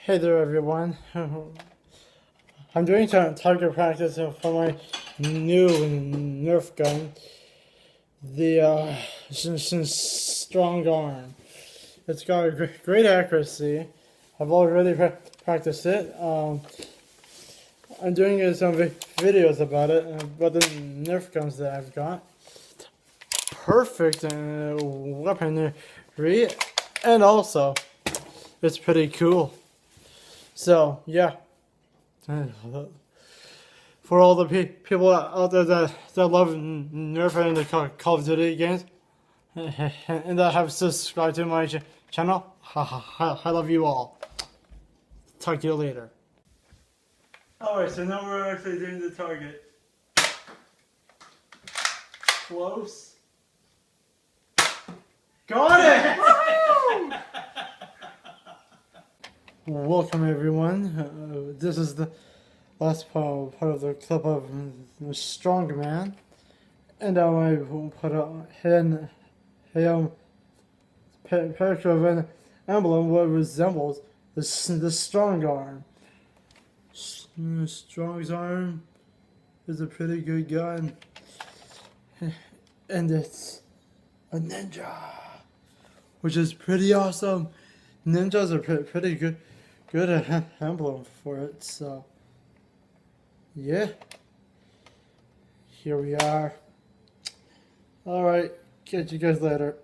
Hey there, everyone. I'm doing target practice for my new Nerf gun, the strong arm. It's got a great accuracy. I've already practiced it. I'm doing some videos about it, about the Nerf guns that I've got. Perfect weaponry, and also it's pretty cool. So, yeah, for all the people out there that love Nerf and the Call of Duty games, and that have subscribed to my channel, I love you all. Talk to you later. Alright, so now we're actually doing the target. Close. Got it! Welcome everyone. This is the last part of the clip of Strong Man, and now I will put a picture of an emblem what resembles the strong arm. Strong's arm is a pretty good gun, and it's a ninja, which is pretty awesome. Ninjas are pretty good emblem for it, so yeah, here we are. Alright, catch you guys later.